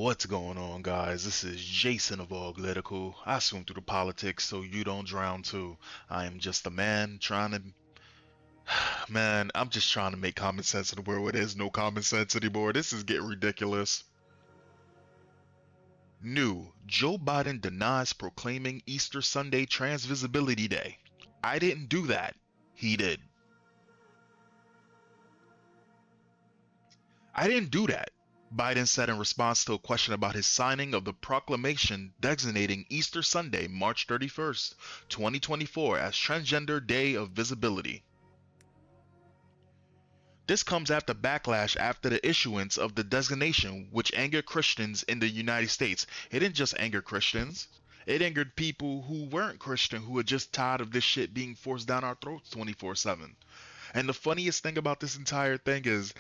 What's going on, guys? This is Jason of Auglitical. I swim through the politics so you don't drown too. I am just a man trying to. Man, I'm just trying to make common sense in the world where there's no common sense anymore. This is getting ridiculous. New: Joe Biden denies proclaiming Easter Sunday Trans Visibility Day. I didn't do that. He did. I didn't do that, Biden said in response to a question about his signing of the proclamation designating Easter Sunday, March 31st, 2024 as Transgender Day of Visibility. This comes after backlash after the issuance of the designation, which angered Christians in the United States. It didn't just anger Christians. It angered people who weren't Christian, who were just tired of this shit being forced down our throats 24/7. And the funniest thing about this entire thing is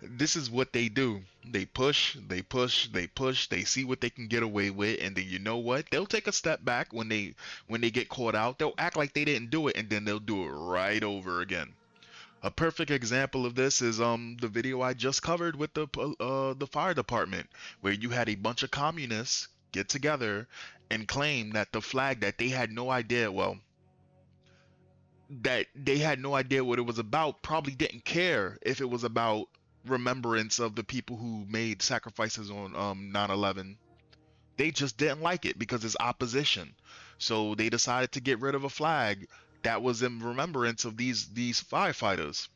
this is what they do. They push, they push, they push, they see what they can get away with, and then you know what? They'll take a step back when they get caught out. They'll act like they didn't do it, and then they'll do it right over again. A perfect example of this is the video I just covered with the fire department, where you had a bunch of communists get together and claim that the flag that they had no idea, that they had no idea what it was about, probably didn't care if it was about remembrance of the people who made sacrifices on 9/11. They just didn't like it because it's opposition. So they decided to get rid of a flag that was in remembrance of these firefighters.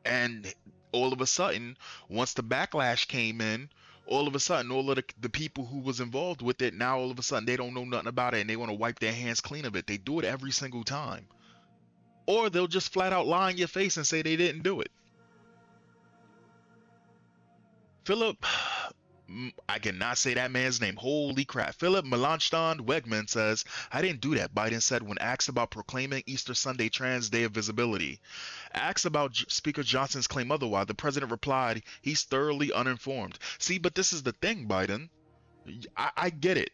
And all of a sudden, once the backlash came in, all of a sudden, all of the people who was involved with it, now all of a sudden they don't know nothing about it and they want to wipe their hands clean of it. They do it every single time. Or they'll just flat out lie in your face and say they didn't do it. Philip, I cannot say that man's name. Holy crap. Philip Melanchthon Wegman says, I didn't do that, Biden said when asked about proclaiming Easter Sunday Trans Day of Visibility. Asked about Speaker Johnson's claim otherwise, the president replied, he's thoroughly uninformed. See, but this is the thing, Biden. I get it.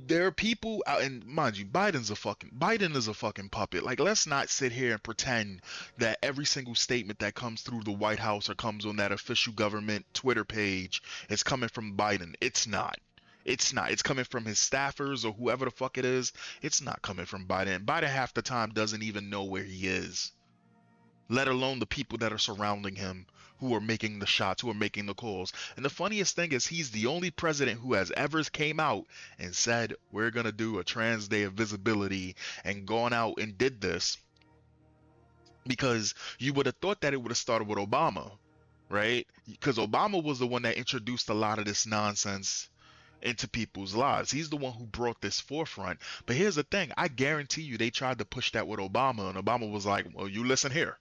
There are people out, and mind you, Biden is a fucking puppet. Like, let's not sit here and pretend that every single statement that comes through the White House or comes on that official government Twitter page is coming from Biden. It's not. It's not. It's coming from his staffers or whoever the fuck it is. It's not coming from Biden. Biden half the time doesn't even know where he is, let alone the people that are surrounding him, who are making the shots, who are making the calls. And the funniest thing is he's the only president who has ever came out and said, we're going to do a trans day of visibility, and gone out and did this, because you would have thought that it would have started with Obama, right? Because Obama was the one that introduced a lot of this nonsense into people's lives. He's the one who brought this forefront. But here's the thing, I guarantee you they tried to push that with Obama, and Obama was like, well, you listen here,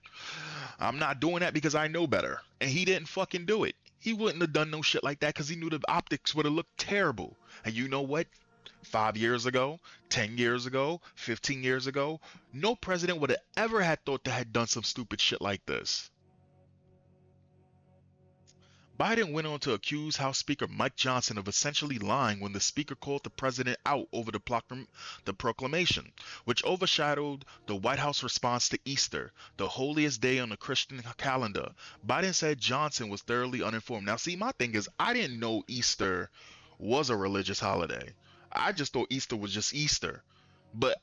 I'm not doing that because I know better. And he didn't fucking do it. He wouldn't have done no shit like that because he knew the optics would have looked terrible. And you know what? 5 years ago, 10 years ago, 15 years ago, no president would have ever had thought they had done some stupid shit like this. Biden went on to accuse House Speaker Mike Johnson of essentially lying when the speaker called the president out over the proclamation, which overshadowed the White House response to Easter, the holiest day on the Christian calendar. Biden said Johnson was thoroughly uninformed. Now, see, my thing is, I didn't know Easter was a religious holiday. I just thought Easter was just Easter. But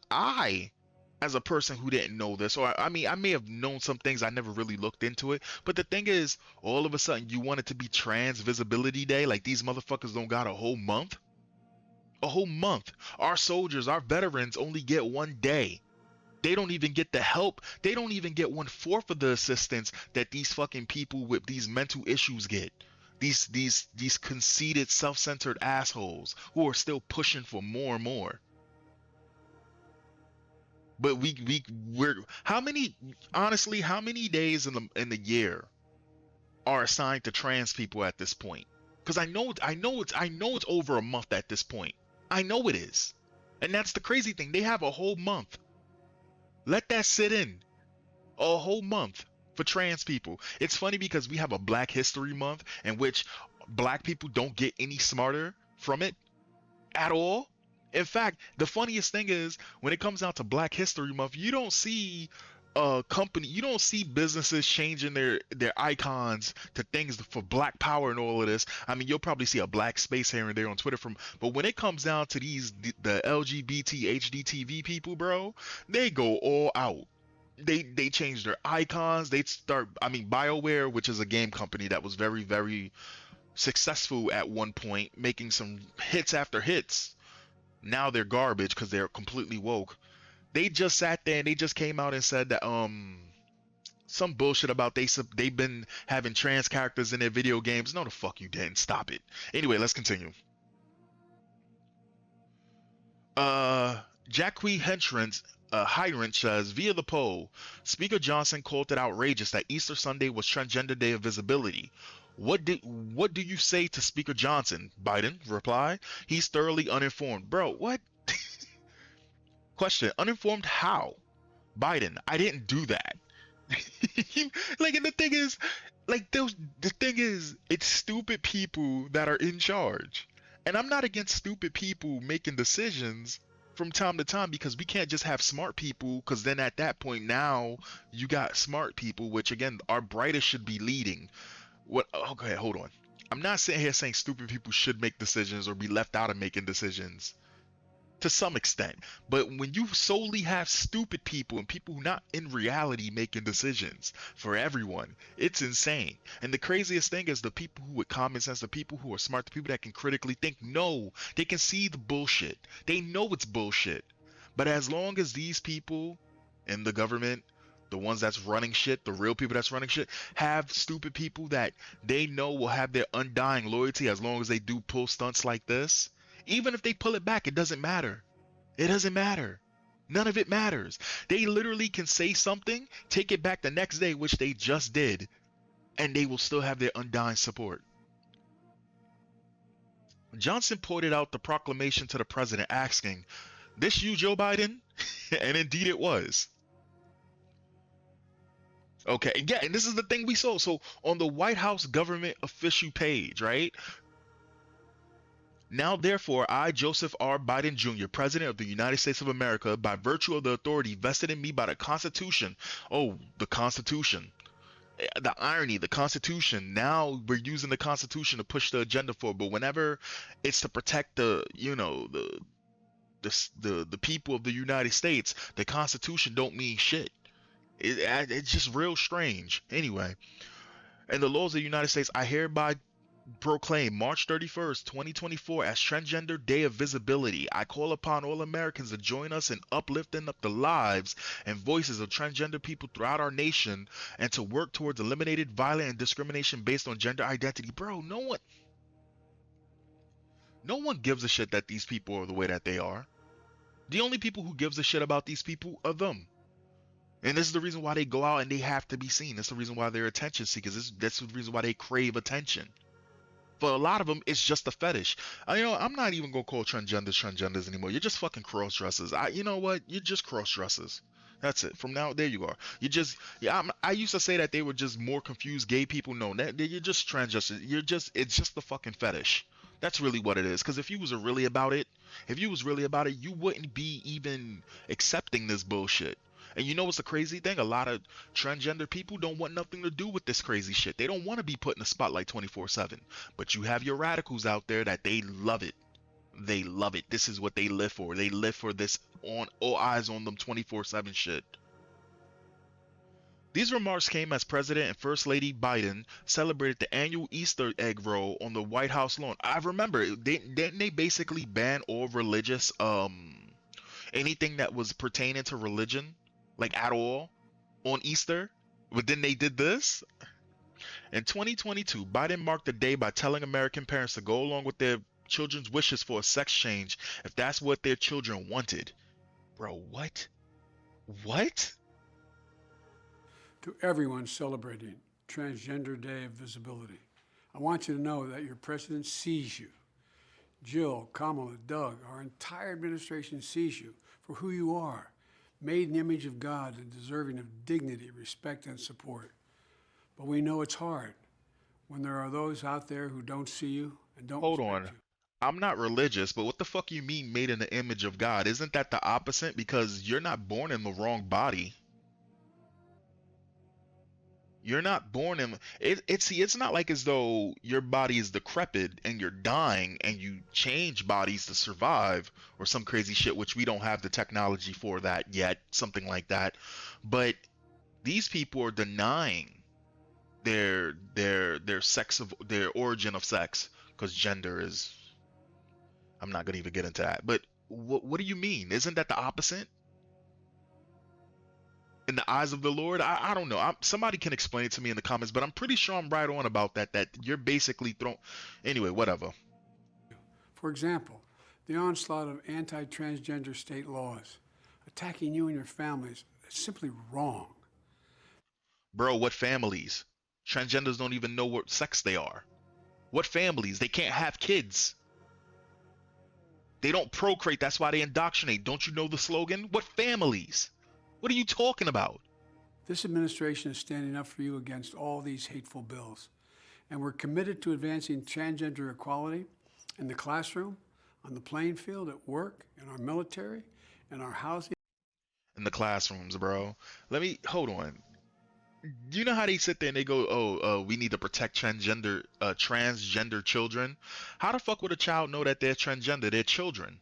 as a person who didn't know this, or I mean, I may have known some things, I never really looked into it, but the thing is, all of a sudden you want it to be Trans Visibility Day, like these motherfuckers don't got a whole month? A whole month. Our soldiers, our veterans only get 1 day. They don't even get the help. They don't even get 1/4 of the assistance that these fucking people with these mental issues get. These conceited, self-centered assholes who are still pushing for more and more. But we're how many, honestly, how many days in the year are assigned to trans people at this point? Because I know it's over a month at this point. I know it is. And that's the crazy thing. They have a whole month. Let that sit in. A whole month for trans people. It's funny because we have a Black History Month in which black people don't get any smarter from it at all. In fact, the funniest thing is when it comes out to Black History Month, you don't see company, you don't see businesses changing their icons to things for black power and all of this. I mean, you'll probably see a black space here and there on Twitter from, but when it comes down to the LGBT HDTV people, bro, they go all out. They change their icons. They start, I mean, BioWare, which is a game company that was very successful at one point, making some hits after hits. Now they're garbage because they're completely woke. They just sat there and they just came out and said that some bullshit about they've been having trans characters in their video games. No, the fuck you didn't. Stop it. Anyway, let's continue. Uh, Jacque Hydrant says via the poll, Speaker Johnson called it outrageous that Easter Sunday was Transgender Day of Visibility. What do you say to Speaker Johnson? Biden reply, he's thoroughly uninformed. Bro, what? Question, uninformed how? Biden, I didn't do that. Like, and the thing is, like, the thing is, it's stupid people that are in charge. And I'm not against stupid people making decisions from time to time because we can't just have smart people because then at that point now you got smart people, which again, our brightest should be leading. What? Okay, hold on. I'm not sitting here saying stupid people should make decisions or be left out of making decisions to some extent. But when you solely have stupid people and people who not in reality making decisions for everyone, it's insane. And the craziest thing is the people who with common sense, the people who are smart, the people that can critically think, no, they can see the bullshit. They know it's bullshit. But as long as these people in the government, the ones that's running shit, the real people that's running shit, have stupid people that they know will have their undying loyalty as long as they do pull stunts like this, even if they pull it back, it doesn't matter. It doesn't matter. None of it matters. They literally can say something, take it back the next day, which they just did, and they will still have their undying support. Johnson pointed out the proclamation to the president asking, this you, Joe Biden? And indeed it was. Okay, yeah, and this is the thing we saw. So on the White House government official page, right? Now, therefore, I, Joseph R. Biden Jr., President of the United States of America, by virtue of the authority vested in me by the Constitution. Oh, the Constitution. The irony, the Constitution. Now we're using the Constitution to push the agenda forward, but whenever it's to protect the, you know, the people of the United States, the Constitution don't mean shit. It's just real strange. Anyway, and the laws of the United States, I hereby proclaim March 31st, 2024 as Transgender Day of Visibility. I call upon all Americans to join us in uplifting up the lives and voices of transgender people throughout our nation and to work towards eliminating violence and discrimination based on gender identity. Bro, no one gives a shit that these people are the way that they are. The only people who gives a shit about these people are them. And this is the reason why they go out and they have to be seen. That's the reason why they're attention seekers. That's the reason why they crave attention. For a lot of them, it's just a fetish. I'm not even gonna call transgenders anymore. You're just fucking cross dressers. You know what? You're just cross dressers. That's it. From now, there you are. You just, yeah. I used to say that they were just more confused gay people. No, you're just transgender. It's just the fucking fetish. That's really what it is. Because if you was really about it, you wouldn't be even accepting this bullshit. And you know what's the crazy thing? A lot of transgender people don't want nothing to do with this crazy shit. They don't want to be put in the spotlight 24/7. But you have your radicals out there that they love it. They love it. This is what they live for. They live for this on all eyes on them 24/7 shit. These remarks came as President and First Lady Biden celebrated the annual Easter egg roll on the White House lawn. I remember, didn't they basically ban all religious, anything that was pertaining to religion, like at all, on Easter? But then they did this? In 2022, Biden marked the day by telling American parents to go along with their children's wishes for a sex change if that's what their children wanted. Bro, what? What? To everyone celebrating Transgender Day of Visibility, I want you to know that your president sees you. Jill, Kamala, Doug, our entire administration sees you for who you are, made in the image of God and deserving of dignity, respect, and support. But we know it's hard when there are those out there who don't see you and don't Hold respect on. you. I'm not religious, but what the fuck you mean made in the image of God? Isn't that the opposite? Because you're not born in the wrong body. You're not born in it's not like as though your body is decrepit and you're dying and you change bodies to survive or some crazy shit, which we don't have the technology for that yet, something like that. But these people are denying their sex of their origin of sex, because gender is, I'm not gonna even get into that. But what do you mean? Isn't that the opposite? In the eyes of the Lord? I don't know. Somebody can explain it to me in the comments, but I'm pretty sure I'm right on about that. That you're basically thrown. Anyway, whatever. For example, the onslaught of anti-transgender state laws attacking you and your families is simply wrong. Bro, what families? Transgenders don't even know what sex they are. What families? They can't have kids. They don't procreate. That's why they indoctrinate. Don't you know the slogan? What families? What are you talking about? This administration is standing up for you against all these hateful bills. And we're committed to advancing transgender equality in the classroom, on the playing field, at work, in our military, in our housing. In the classrooms, bro. Let me hold on. You know how they sit there and they go, "Oh, we need to protect transgender children." How the fuck would a child know that they're transgender? They're children.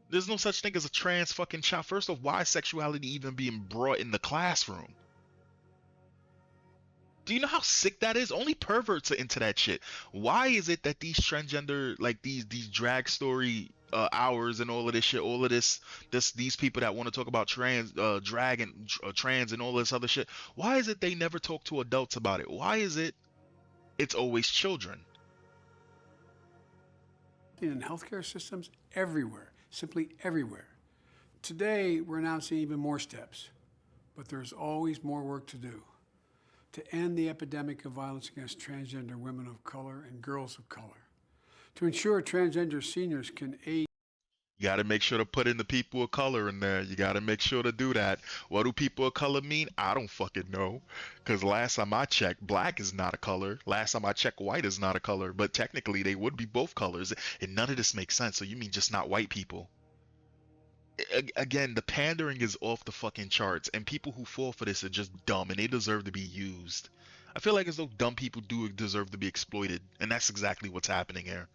There's no such thing as a trans fucking child. First off, why is sexuality even being brought in the classroom? Do you know how sick that is? Only perverts are into that shit. Why is it that these transgender, like these drag story hours and all of this shit, all of these people that want to talk about drag and trans and all this other shit, why is it they never talk to adults about it? Why is it it's always children? In healthcare systems everywhere, simply everywhere. Today, we're announcing even more steps, but there's always more work to do to end the epidemic of violence against transgender women of color and girls of color, to ensure transgender seniors can age. You got to make sure to put in the people of color in there. You got to make sure to do that. What do people of color mean? I don't fucking know. Because last time I checked, black is not a color. Last time I checked, white is not a color. But technically, they would be both colors. And none of this makes sense. So you mean just not white people? Again, the pandering is off the fucking charts. And people who fall for this are just dumb. And they deserve to be used. I feel like as though dumb people do deserve to be exploited. And that's exactly what's happening here.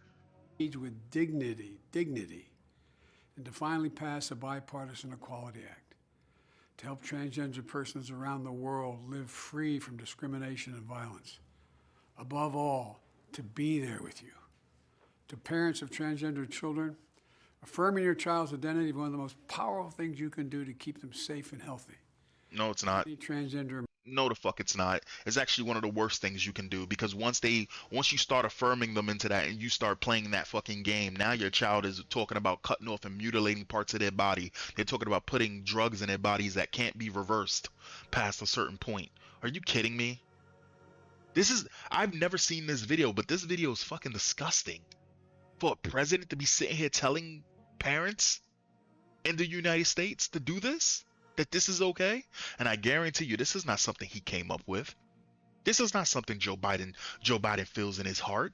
With dignity, and to finally pass a bipartisan Equality Act to help transgender persons around the world live free from discrimination and violence. Above all, to be there with you. To parents of transgender children, affirming your child's identity is one of the most powerful things you can do to keep them safe and healthy. No, it's not. Any transgender. No, the fuck it's not. It's actually one of the worst things you can do, because once you start affirming them into that and you start playing that fucking game, now your child is talking about cutting off and mutilating parts of their body. They're talking about putting drugs in their bodies that can't be reversed past a certain point. Are you kidding me? I've never seen this video, but this video is fucking disgusting. For a president to be sitting here telling parents in the United States to do this? That this is okay? And I guarantee you this is not something he came up with. This is not something Joe Biden feels in his heart.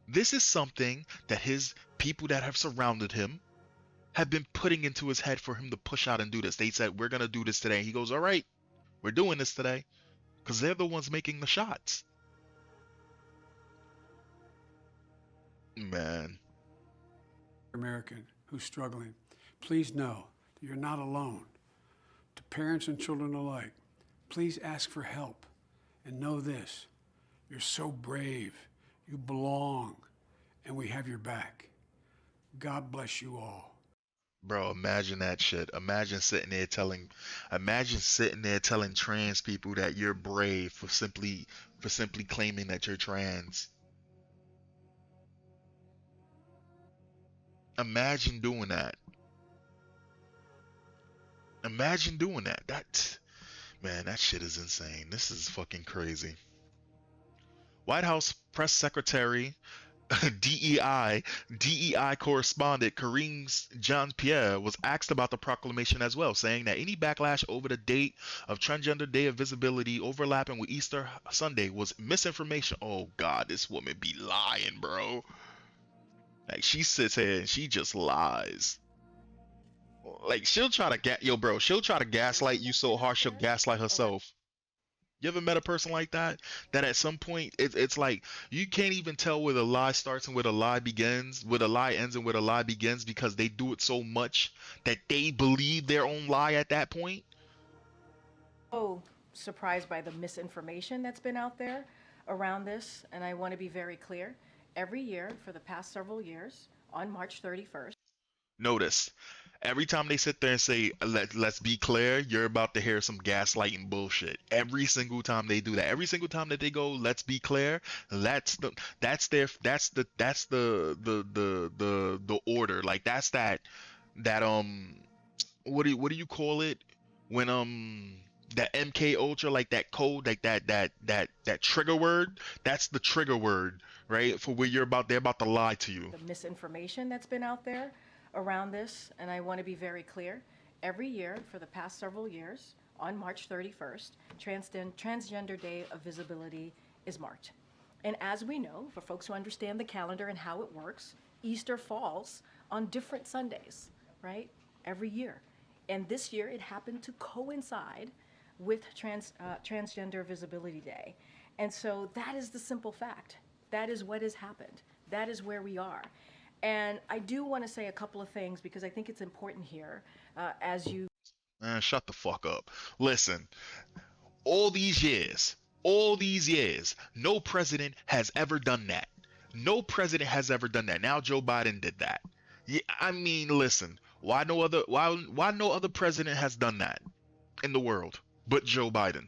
This is something that his people that have surrounded him have been putting into his head for him to push out and do this. They said, "We're going to do this today." He goes, "All right, we're doing this today." Because they're the ones making the shots. Man. American who's struggling, please know that you're not alone. To parents and children alike, please ask for help. And know this, you're so brave, you belong, and we have your back. God bless you all. Bro, imagine that shit. Imagine sitting there telling trans people that you're brave for simply claiming that you're trans. Imagine doing that. Imagine doing that. Man, that shit is insane. This is fucking crazy. White House press secretary, DEI correspondent Karine Jean-Pierre was asked about the proclamation as well, saying that any backlash over the date of Transgender Day of Visibility overlapping with Easter Sunday was misinformation. Oh God, this woman be lying, bro. Like, she sits here and she just lies. Like, she'll try to she'll try to gaslight you so hard she'll gaslight herself. You ever met a person like that? That at some point it's like you can't even tell where the lie starts and where the lie begins, where the lie ends and where the lie begins because they do it so much that they believe their own lie at that point. So surprised by the misinformation that's been out there around this, and I want to be very clear. Every year for the past several years, on March 31st, Notice, every time they sit there and say, let's be clear, you're about to hear some gaslighting bullshit. Every single time they do that. Every single time that they go, let's be clear, that's the order. Like that what do you call it when that MK Ultra, like that code, like that trigger word, that's the trigger word, right? For where they're about to lie to you. the misinformation that's been out there around this, and I want to be very clear. Every year for the past several years, on March 31st, Transgender Day of Visibility is marked. And as we know, for folks who understand the calendar and how it works, Easter falls on different Sundays, right? Every year. And this year it happened to coincide with Transgender Visibility Day. And so that is the simple fact. That is what has happened. That is where we are. And I do want to say a couple of things because I think it's important here as you Shut the fuck up. Listen, all these years, no president has ever done that. No president has ever done that. Now Joe Biden did that. Yeah, I mean, listen, why no other president has done that in the world but Joe Biden?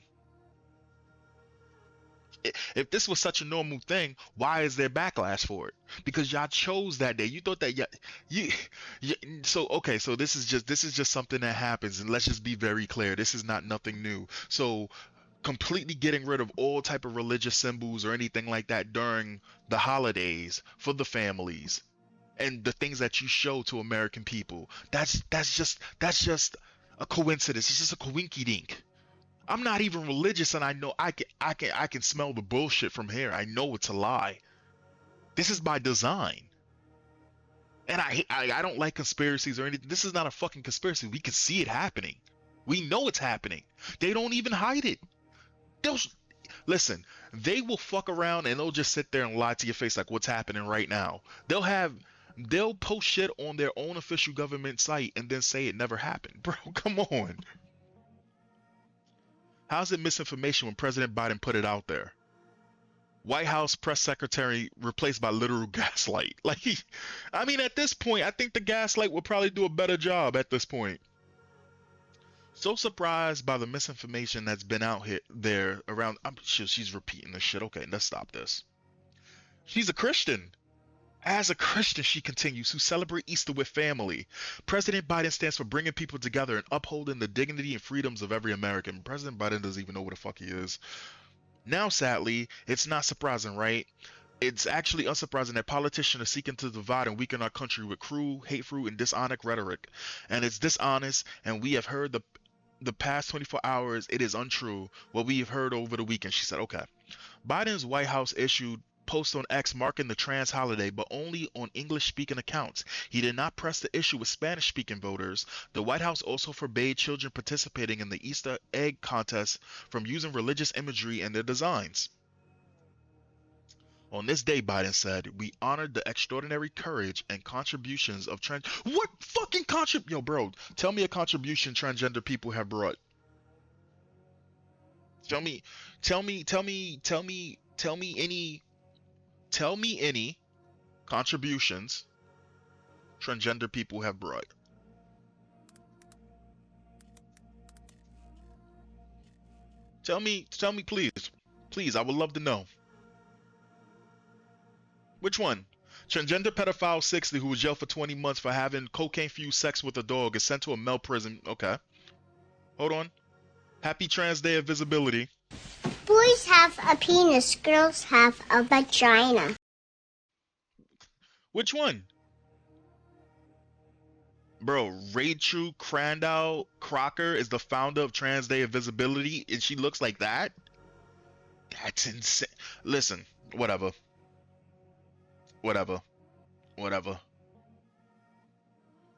If this was such a normal thing, why is there backlash for it? Because y'all chose that day. You thought that you, you so okay, so this is just something that happens, and let's just be very clear. This is not nothing new. So completely getting rid of all type of religious symbols or anything like that during the holidays for the families and the things that you show to American people. That's just a coincidence. It's just a coinky dink. I'm not even religious, and I know I can smell the bullshit from here. I know it's a lie. This is by design. And I don't like conspiracies or anything. This is not a fucking conspiracy. We can see it happening. We know it's happening. They don't even hide it. They'll listen. They will fuck around and they'll just sit there and lie to your face like what's happening right now. They'll post shit on their own official government site and then say it never happened. Bro, come on. How's it misinformation when President Biden put it out there? White House press secretary replaced by literal gaslight. Like, I mean, at this point, I think the gaslight will probably do a better job at this point. So surprised by the misinformation that's been out here there around. I'm sure she's repeating this shit. Okay, let's stop this. She's a Christian. As a Christian, she continues, who celebrate Easter with family. President Biden stands for bringing people together and upholding the dignity and freedoms of every American. President Biden doesn't even know what the fuck he is. Now, sadly, it's not surprising, right? It's actually unsurprising that politicians are seeking to divide and weaken our country with cruel, hateful, and dishonest rhetoric. And it's dishonest, and we have heard the past 24 hours, it is untrue. What we have heard over the weekend, she said, okay. Biden's White House issued post on X marking the trans holiday, but only on English-speaking accounts. He did not press the issue with Spanish-speaking voters. The White House also forbade children participating in the Easter egg contest from using religious imagery in their designs. On this day, Biden said, we honored the extraordinary courage and contributions of trans. What fucking Yo, bro, tell me a contribution transgender people have brought. Tell me, tell me any contributions transgender people have brought. Tell me, please. Please, I would love to know. Which one? Transgender pedophile 60 who was jailed for 20 months for having cocaine-fused sex with a dog is sent to a male prison. Okay. Hold on. Happy Trans Day of Visibility. Boys have a penis, girls have a vagina. Which one? Bro, Rachel Crandall Crocker is the founder of Trans Day of Visibility, and she looks like that? That's insane. Listen, whatever. Whatever. Whatever.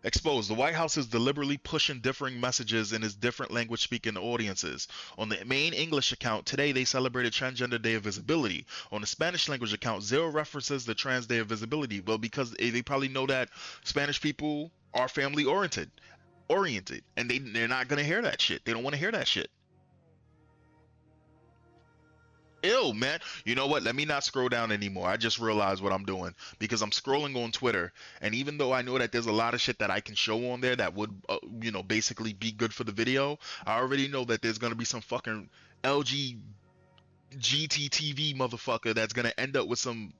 Exposed. The White House is deliberately pushing differing messages in its different language speaking audiences. On the main English account, today they celebrated Transgender Day of Visibility. On the Spanish language account, zero references the Trans Day of Visibility. Well, because they probably know that Spanish people are family oriented, and they're not gonna hear that shit. They don't want to hear that shit. Ew, man. You know what? Let me not scroll down anymore. I just realized what I'm doing because I'm scrolling on Twitter, and even though I know that there's a lot of shit that I can show on there that would, basically be good for the video, I already know that there's gonna be some fucking LGGTTV motherfucker that's gonna end up with some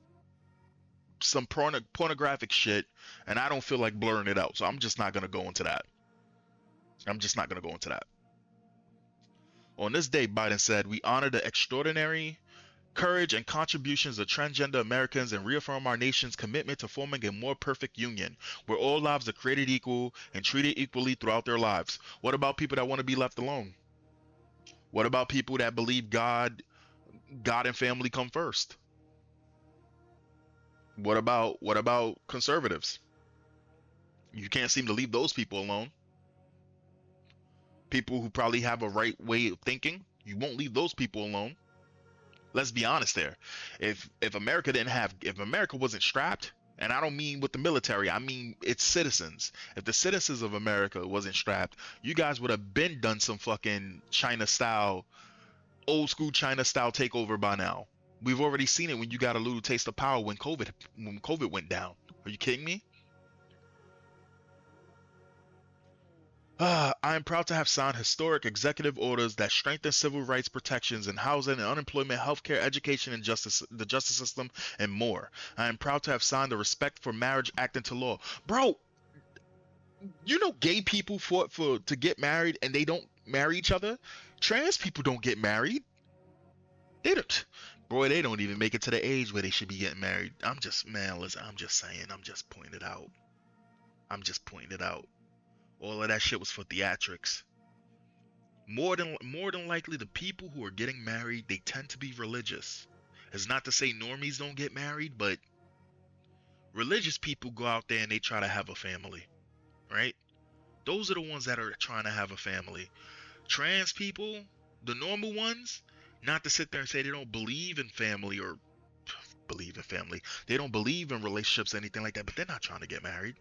pornographic shit, and I don't feel like blurring it out, so I'm just not gonna go into that. I'm just not gonna go into that. On this day, Biden said, "We honor the extraordinary courage and contributions of transgender Americans and reaffirm our nation's commitment to forming a more perfect union where all lives are created equal and treated equally throughout their lives." What about people that want to be left alone? What about people that believe God and family come first? What about conservatives? You can't seem to leave those people alone. People who probably have a right way of thinking, you won't leave those people alone. Let's be honest there. If America wasn't strapped, and I don't mean with the military, I mean its citizens. If the citizens of America wasn't strapped, you guys would have been done some fucking China style, old school China style takeover by now. We've already seen it when you got a little taste of power when COVID went down. Are you kidding me? I am proud to have signed historic executive orders that strengthen civil rights protections in housing and unemployment, healthcare, education, and the justice system, and more. I am proud to have signed the Respect for Marriage Act into law. Bro, you know gay people fought to get married and they don't marry each other? Trans people don't get married. They don't. Boy, they don't even make it to the age where they should be getting married. Listen, I'm just saying, I'm just pointing it out. I'm just pointing it out. All of that shit was for theatrics. More than likely, the people who are getting married, they tend to be religious. It's not to say normies don't get married, but religious people go out there and they try to have a family, right? Those are the ones that are trying to have a family. Trans people, the normal ones, not to sit there and say they don't believe in family or believe in family. They don't believe in relationships, anything like that, but they're not trying to get married.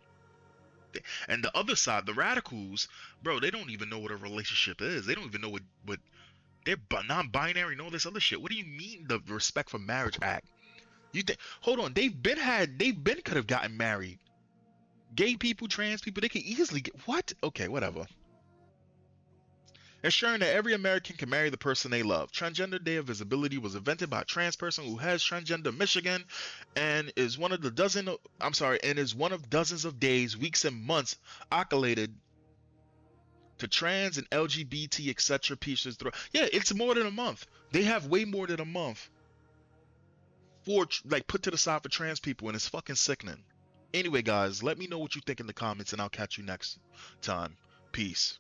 And the other side, the radicals, bro, they don't even know what a relationship is. They don't even know what they're non-binary and all this other shit. What do you mean the Respect for Marriage Act? You think? Hold on, they've been could have gotten married. Gay people, trans people, they could easily get what? Okay, whatever. Ensuring that every American can marry the person they love. Transgender Day of Visibility was invented by a trans person who has transgender Michigan and is one of dozens of days, weeks, and months accoladed to trans and LGBT etc. pieces through. Yeah, it's more than a month. They have way more than a month for like put to the side for trans people, and it's fucking sickening. Anyway, guys, let me know what you think in the comments, and I'll catch you next time. Peace.